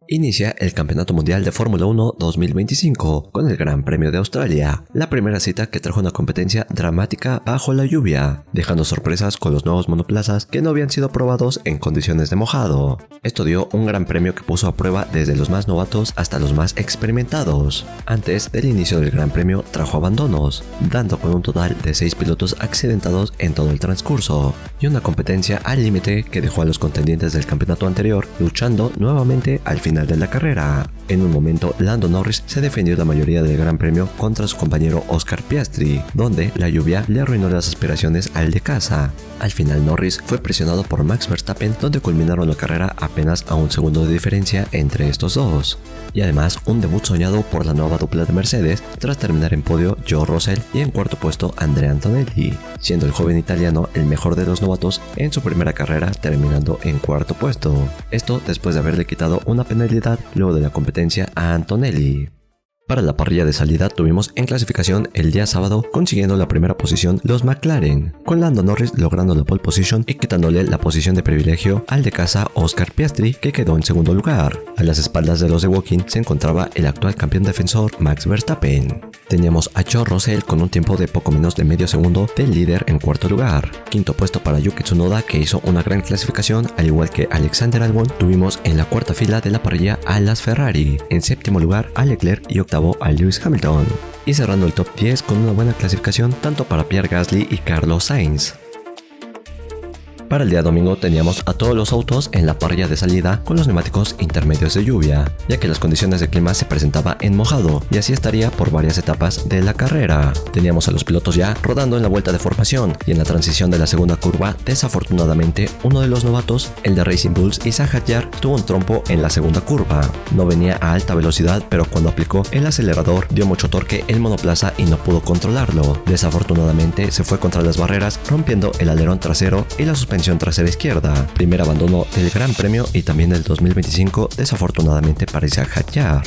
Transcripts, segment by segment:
Inicia el Campeonato Mundial de Fórmula 1 2025 con el Gran Premio de Australia, la primera cita que trajo una competencia dramática bajo la lluvia, dejando sorpresas con los nuevos monoplazas que no habían sido probados en condiciones de mojado. Esto dio un gran premio que puso a prueba desde los más novatos hasta los más experimentados. Antes del inicio del Gran Premio trajo abandonos, dando con un total de 6 pilotos accidentados en todo el transcurso, y una competencia al límite que dejó a los contendientes del campeonato anterior luchando nuevamente al final de la carrera. En un momento, Lando Norris se defendió la mayoría del Gran Premio contra su compañero Oscar Piastri, donde la lluvia le arruinó las aspiraciones al de casa. Al final, Norris fue presionado por Max Verstappen, donde culminaron la carrera apenas a un segundo de diferencia entre estos dos. Y además, un debut soñado por la nueva dupla de Mercedes, tras terminar en podio George Russell y en cuarto puesto Andrea Antonelli, siendo el joven italiano el mejor de los novatos en su primera carrera, terminando en cuarto puesto. Esto después de haberle quitado una penalidad luego de la competencia a Antonelli. Para la parrilla de salida tuvimos en clasificación el día sábado consiguiendo la primera posición los McLaren, con Lando Norris logrando la pole position y quitándole la posición de privilegio al de casa Oscar Piastri, que quedó en segundo lugar. A las espaldas de los de Woking se encontraba el actual campeón defensor Max Verstappen. Teníamos a George Russell con un tiempo de poco menos de medio segundo del líder en cuarto lugar. Quinto puesto para Yuki Tsunoda, que hizo una gran clasificación, al igual que Alexander Albon. Tuvimos en la cuarta fila de la parrilla a las Ferrari, en séptimo lugar a Leclerc y octavo a Lewis Hamilton, y cerrando el top 10 con una buena clasificación tanto para Pierre Gasly y Carlos Sainz. Para el día domingo teníamos a todos los autos en la parrilla de salida con los neumáticos intermedios de lluvia, ya que las condiciones de clima se presentaba en mojado, y así estaría por varias etapas de la carrera. Teníamos a los pilotos ya rodando en la vuelta de formación, y en la transición de la segunda curva, desafortunadamente, uno de los novatos, el de Racing Bulls Isaac Hadjar, tuvo un trompo en la segunda curva. No venía a alta velocidad, pero cuando aplicó el acelerador dio mucho torque el monoplaza y no pudo controlarlo. Desafortunadamente se fue contra las barreras, rompiendo el alerón trasero y la suspensión trasera izquierda. Primer abandono del Gran Premio y también del 2025, desafortunadamente para Isaac Hadjar.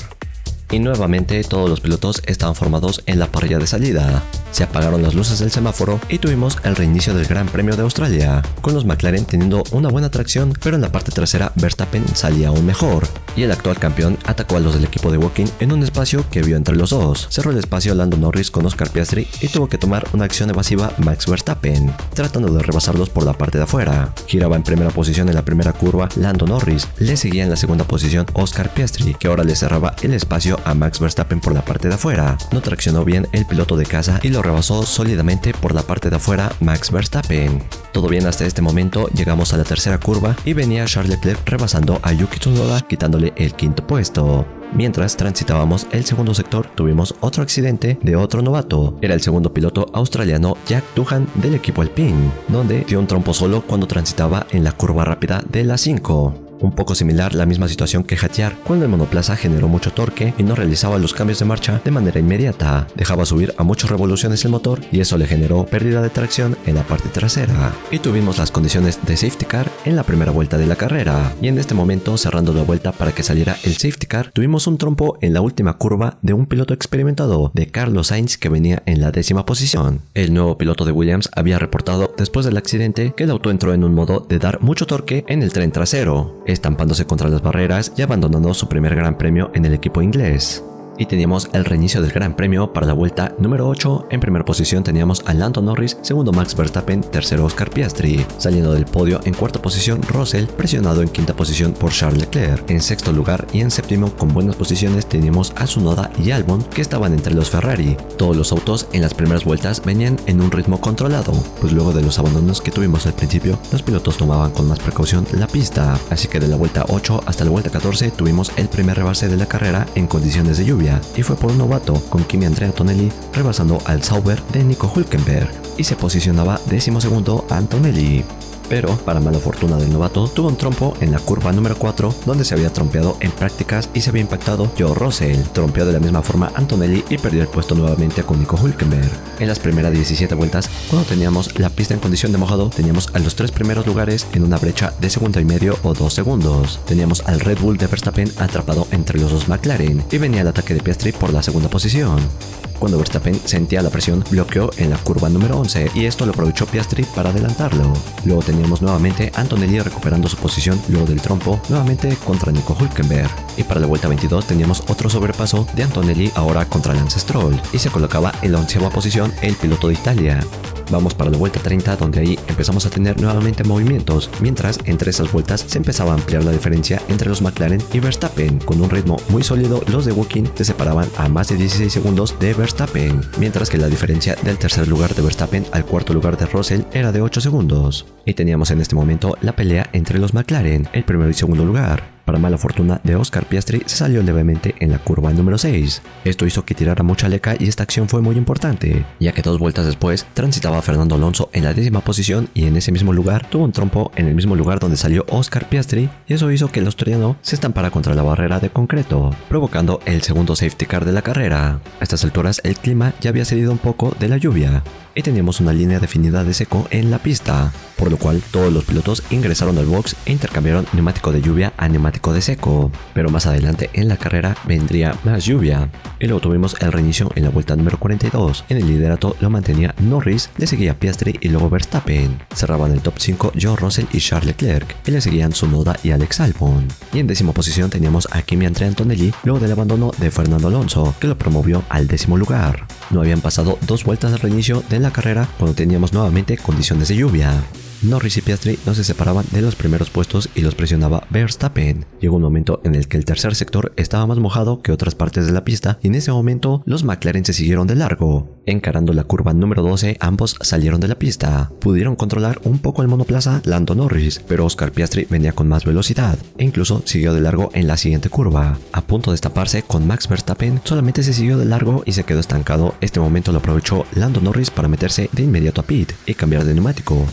Y nuevamente todos los pilotos estaban formados en la parrilla de salida. Se apagaron las luces del semáforo y tuvimos el reinicio del Gran Premio de Australia, con los McLaren teniendo una buena tracción, pero en la parte trasera Verstappen salía aún mejor, y el actual campeón atacó a los del equipo de Woking en un espacio que vio entre los dos. Cerró el espacio Lando Norris con Oscar Piastri y tuvo que tomar una acción evasiva Max Verstappen, tratando de rebasarlos por la parte de afuera. Giraba en primera posición en la primera curva Lando Norris, le seguía en la segunda posición Oscar Piastri, que ahora le cerraba el espacio a Max Verstappen por la parte de afuera. No traccionó bien el piloto de casa y lo rebasó sólidamente por la parte de afuera Max Verstappen. Todo bien hasta este momento, llegamos a la tercera curva y venía Charles Leclerc rebasando a Yuki Tsunoda, quitándole el quinto puesto. Mientras transitábamos el segundo sector, tuvimos otro accidente de otro novato. Era el segundo piloto australiano Jack Doohan del equipo Alpine, donde dio un trompo solo cuando transitaba en la curva rápida de la 5. Un poco similar la misma situación que Hadjar, cuando el monoplaza generó mucho torque y no realizaba los cambios de marcha de manera inmediata. Dejaba subir a muchas revoluciones el motor y eso le generó pérdida de tracción en la parte trasera. Y tuvimos las condiciones de safety car en la primera vuelta de la carrera. Y en este momento, cerrando la vuelta para que saliera el safety car, tuvimos un trompo en la última curva de un piloto experimentado, de Carlos Sainz, que venía en la 10ª posición. El nuevo piloto de Williams había reportado después del accidente que el auto entró en un modo de dar mucho torque en el tren trasero, estampándose contra las barreras y abandonando su primer Gran Premio en el equipo inglés. Y teníamos el reinicio del Gran Premio para la vuelta número 8. En primera posición teníamos a Lando Norris, segundo Max Verstappen, tercero Oscar Piastri. Saliendo del podio en cuarta posición Russell, presionado en quinta posición por Charles Leclerc. En sexto lugar y en séptimo con buenas posiciones teníamos a Tsunoda y Albon, que estaban entre los Ferrari. Todos los autos en las primeras vueltas venían en un ritmo controlado, pues luego de los abandonos que tuvimos al principio, los pilotos tomaban con más precaución la pista. Así que de la vuelta 8 hasta la vuelta 14 tuvimos el primer rebase de la carrera en condiciones de lluvia, y fue por un novato, con Kimi Andrea Antonelli rebasando al Sauber de Nico Hülkenberg, y se posicionaba 12º Antonelli. Pero, para mala fortuna del novato, tuvo un trompo en la curva número 4, donde se había trompeado en prácticas y se había impactado George Russell. Trompeó de la misma forma Antonelli y perdió el puesto nuevamente con Nico Hülkenberg. En las primeras 17 vueltas, cuando teníamos la pista en condición de mojado, teníamos a los 3 primeros lugares en una brecha de segundo y medio o 2 segundos. Teníamos al Red Bull de Verstappen atrapado entre los dos McLaren y venía el ataque de Piastri por la segunda posición. Cuando Verstappen sentía la presión, bloqueó en la curva número 11 y esto lo aprovechó Piastri para adelantarlo. Luego teníamos nuevamente Antonelli recuperando su posición luego del trompo, nuevamente contra Nico Hülkenberg. Y para la vuelta 22 teníamos otro sobrepaso de Antonelli ahora contra Lance Stroll y se colocaba en la 11ª posición el piloto de Italia. Vamos para la vuelta 30, donde ahí empezamos a tener nuevamente movimientos, mientras entre esas vueltas se empezaba a ampliar la diferencia entre los McLaren y Verstappen. Con un ritmo muy sólido, los de Woking se separaban a más de 16 segundos de Verstappen, mientras que la diferencia del tercer lugar de Verstappen al cuarto lugar de Russell era de 8 segundos. Y teníamos en este momento la pelea entre los McLaren, el primero y segundo lugar. Para mala fortuna de Oscar Piastri, se salió levemente en la curva número 6. Esto hizo que tirara mucha leca y esta acción fue muy importante, ya que 2 vueltas después transitaba Fernando Alonso en la 10ª posición y en ese mismo lugar tuvo un trompo en el mismo lugar donde salió Oscar Piastri, y eso hizo que el australiano se estampara contra la barrera de concreto, provocando el segundo safety car de la carrera. A estas alturas el clima ya había cedido un poco de la lluvia y teníamos una línea definida de seco en la pista, por lo cual todos los pilotos ingresaron al box e intercambiaron neumático de lluvia a neumático de seco. Pero más adelante en la carrera vendría más lluvia, y luego tuvimos el reinicio en la vuelta número 42. En el liderato lo mantenía Norris, le seguía Piastri y luego Verstappen. Cerraban el top 5 George Russell y Charles Leclerc, y le seguían Tsunoda y Alex Albon. Y en 10ª posición teníamos a Kimi Antonelli luego del abandono de Fernando Alonso, que lo promovió al 10º lugar. No habían pasado 2 vueltas de reinicio de la carrera cuando teníamos nuevamente condiciones de lluvia. Norris y Piastri no se separaban de los primeros puestos y los presionaba Verstappen. Llegó un momento en el que el tercer sector estaba más mojado que otras partes de la pista y en ese momento los McLaren se siguieron de largo. Encarando la curva número 12, ambos salieron de la pista. Pudieron controlar un poco el monoplaza Lando Norris, pero Oscar Piastri venía con más velocidad e incluso siguió de largo en la siguiente curva. A punto de destaparse con Max Verstappen, solamente se siguió de largo y se quedó estancado. Este momento lo aprovechó Lando Norris para meterse de inmediato a pit y cambiar de neumático.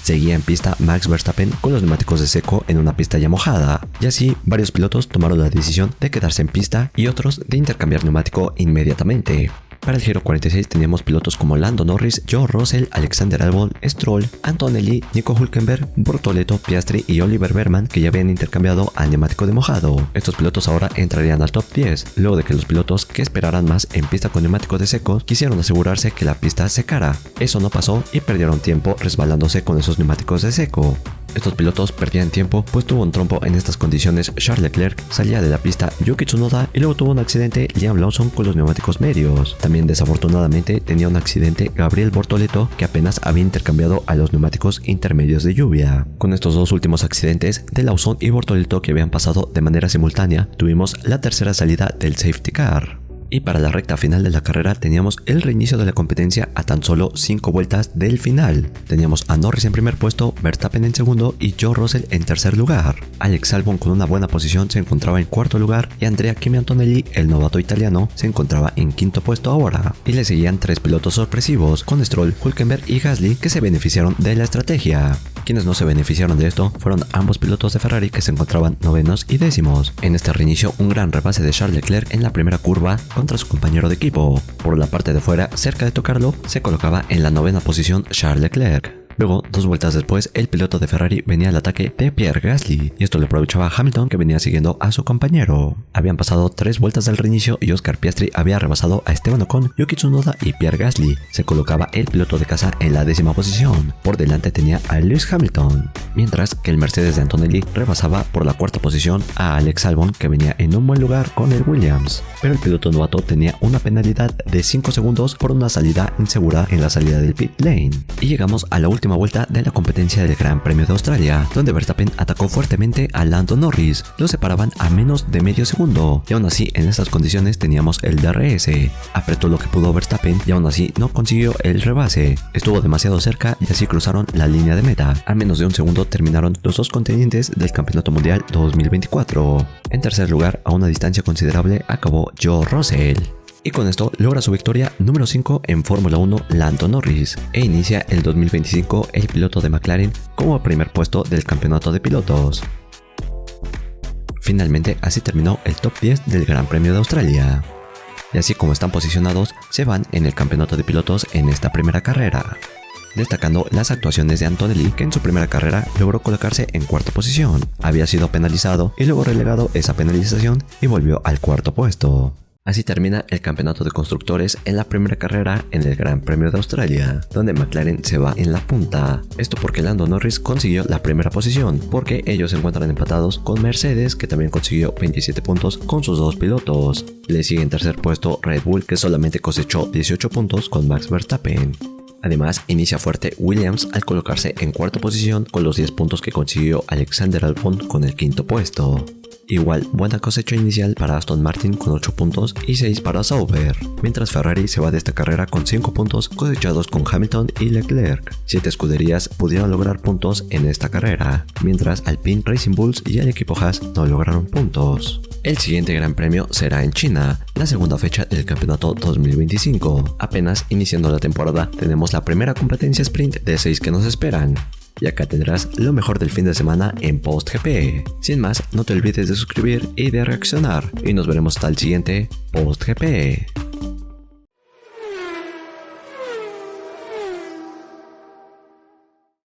Seguía en pista Max Verstappen con los neumáticos de seco en una pista ya mojada, y así varios pilotos tomaron la decisión de quedarse en pista y otros de intercambiar neumático inmediatamente. Para el Giro 46 teníamos pilotos como Lando Norris, George Russell, Alexander Albon, Stroll, Antonelli, Nico Hülkenberg, Bortoleto, Piastri y Oliver Behrman, que ya habían intercambiado a neumático de mojado. Estos pilotos ahora entrarían al top 10, luego de que los pilotos que esperaran más en pista con neumáticos de seco quisieron asegurarse que la pista secara. Eso no pasó y perdieron tiempo resbalándose con esos neumáticos de seco. Estos pilotos perdían tiempo, pues tuvo un trompo en estas condiciones Charles Leclerc, salía de la pista Yuki Tsunoda y luego tuvo un accidente Liam Lawson con los neumáticos medios. También desafortunadamente tenía un accidente Gabriel Bortoleto, que apenas había intercambiado a los neumáticos intermedios de lluvia. Con estos dos últimos accidentes de Lawson y Bortoleto que habían pasado de manera simultánea, tuvimos la tercera salida del safety car. Y para la recta final de la carrera teníamos el reinicio de la competencia a tan solo 5 vueltas del final. Teníamos a Norris en primer puesto, Verstappen en segundo y George Russell en tercer lugar. Alex Albon con una buena posición se encontraba en cuarto lugar y Andrea Kimi Antonelli, el novato italiano, se encontraba en quinto puesto ahora. Y le seguían 3 pilotos sorpresivos, con Stroll, Hülkenberg y Gasly, que se beneficiaron de la estrategia. Quienes no se beneficiaron de esto fueron ambos pilotos de Ferrari, que se encontraban novenos y décimos. En este reinicio, un gran rebase de Charles Leclerc en la primera curva contra su compañero de equipo. Por la parte de fuera, cerca de tocarlo, se colocaba en la 9ª posición Charles Leclerc. Luego, 2 vueltas después, el piloto de Ferrari venía al ataque de Pierre Gasly, y esto le aprovechaba a Hamilton, que venía siguiendo a su compañero. Habían pasado 3 vueltas del reinicio y Oscar Piastri había rebasado a Esteban Ocon, Yuki Tsunoda y Pierre Gasly. Se colocaba el piloto de casa en la 10ª posición. Por delante tenía a Lewis Hamilton, mientras que el Mercedes de Antonelli rebasaba por la 4ª posición a Alex Albon, que venía en un buen lugar con el Williams. Pero el piloto novato tenía una penalidad de 5 segundos por una salida insegura en la salida del pit lane. Y llegamos a la última vuelta de la competencia del Gran Premio de Australia, donde Verstappen atacó fuertemente a Lando Norris. Lo separaban a menos de medio segundo, y aún así en estas condiciones teníamos el DRS. Apretó lo que pudo Verstappen y aún así no consiguió el rebase. Estuvo demasiado cerca y así cruzaron la línea de meta. A menos de un segundo terminaron los 2 contendientes del Campeonato Mundial 2024. En tercer lugar, a una distancia considerable, acabó George Russell. Y con esto logra su victoria número 5 en Fórmula 1 Lando Norris, e inicia el 2025 el piloto de McLaren como primer puesto del campeonato de pilotos. Finalmente así terminó el top 10 del Gran Premio de Australia. Y así como están posicionados, se van en el campeonato de pilotos en esta primera carrera, destacando las actuaciones de Antonelli, que en su primera carrera logró colocarse en 4ª posición. Había sido penalizado y luego relegado esa penalización y volvió al 4º puesto. Así termina el campeonato de constructores en la primera carrera en el Gran Premio de Australia, donde McLaren se va en la punta. Esto porque Lando Norris consiguió la primera posición, porque ellos se encuentran empatados con Mercedes, que también consiguió 27 puntos con sus 2 pilotos. Le sigue en tercer puesto Red Bull, que solamente cosechó 18 puntos con Max Verstappen. Además, inicia fuerte Williams al colocarse en cuarta posición con los 10 puntos que consiguió Alexander Albon con el quinto puesto. Igual, buena cosecha inicial para Aston Martin con 8 puntos y 6 para Sauber, mientras Ferrari se va de esta carrera con 5 puntos cosechados con Hamilton y Leclerc. 7 escuderías pudieron lograr puntos en esta carrera, mientras Alpine, Racing Bulls y el equipo Haas no lograron puntos. El siguiente gran premio será en China, la segunda fecha del campeonato 2025. Apenas iniciando la temporada, tenemos la primera competencia sprint de 6 que nos esperan. Y acá tendrás lo mejor del fin de semana en PostGP. Sin más, no te olvides de suscribir y de reaccionar. Y nos veremos hasta el siguiente PostGP.